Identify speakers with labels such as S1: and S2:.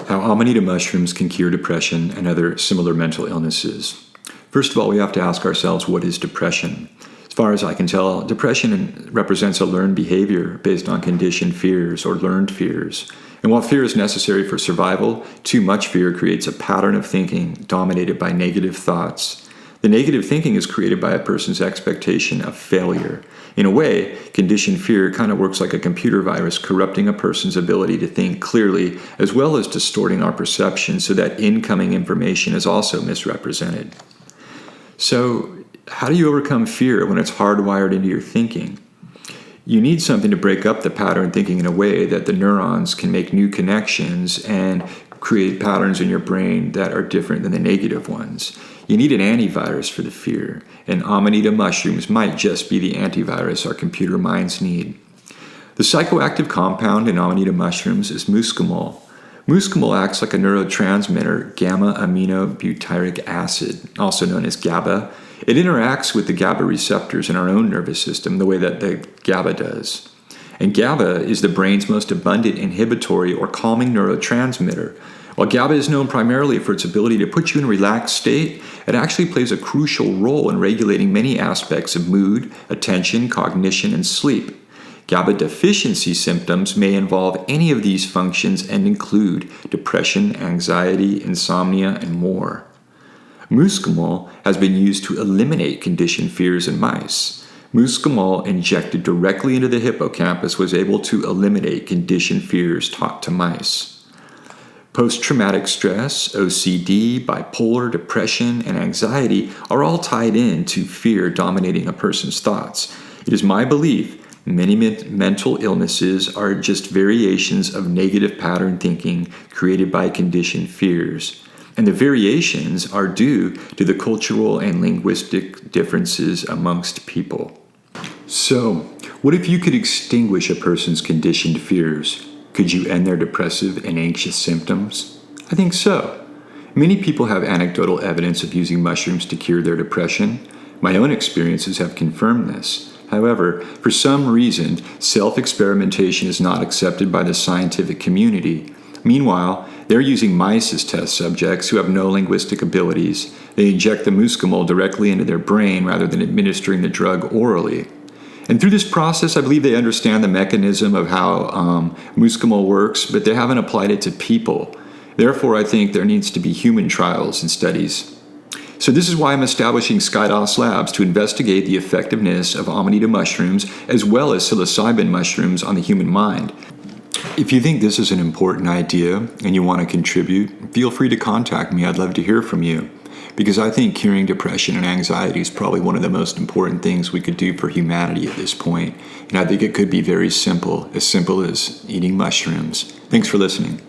S1: How Amanita mushrooms can cure depression and other similar mental illnesses. First of all, we have to ask ourselves, what is depression? As far as I can tell, depression represents a learned behavior based on conditioned fears or learned fears. And while fear is necessary for survival, too much fear creates a pattern of thinking dominated by negative thoughts. The negative thinking is created by a person's expectation of failure. In a way, conditioned fear kind of works like a computer virus, corrupting a person's ability to think clearly, as well as distorting our perception so that incoming information is also misrepresented. So, how do you overcome fear when it's hardwired into your thinking? You need something to break up the pattern thinking in a way that the neurons can make new connections and create patterns in your brain that are different than the negative ones. You need an antivirus for the fear, and Amanita mushrooms might just be the antivirus our computer minds need. The psychoactive compound in Amanita mushrooms is muscimol. Muscimol acts like a neurotransmitter, gamma-aminobutyric acid, also known as GABA. It interacts with the GABA receptors in our own nervous system the way that the GABA does. And GABA is the brain's most abundant inhibitory or calming neurotransmitter. While GABA is known primarily for its ability to put you in a relaxed state, it actually plays a crucial role in regulating many aspects of mood, attention, cognition, and sleep. GABA deficiency symptoms may involve any of these functions and include depression, anxiety, insomnia, and more. Muscimol has been used to eliminate conditioned fears in mice. Muscimol injected directly into the hippocampus was able to eliminate conditioned fears taught to mice. Post-traumatic stress, OCD, bipolar, depression, and anxiety are all tied in to fear dominating a person's thoughts. It is my belief many mental illnesses are just variations of negative pattern thinking created by conditioned fears. And the variations are due to the cultural and linguistic differences amongst people. So, what if you could extinguish a person's conditioned fears? Could you end their depressive and anxious symptoms? I think so. Many people have anecdotal evidence of using mushrooms to cure their depression. My own experiences have confirmed this. However, for some reason, self-experimentation is not accepted by the scientific community. Meanwhile, they're using mice as test subjects who have no linguistic abilities. They inject the muscimol directly into their brain rather than administering the drug orally. And through this process, I believe they understand the mechanism of how muscimol works, but they haven't applied it to people. Therefore, I think there needs to be human trials and studies. So this is why I'm establishing Skydos Labs to investigate the effectiveness of Amanita mushrooms as well as psilocybin mushrooms on the human mind. If you think this is an important idea and you want to contribute, feel free to contact me. I'd love to hear from you. Because I think curing depression and anxiety is probably one of the most important things we could do for humanity at this point. And I think it could be very simple as eating mushrooms. Thanks for listening.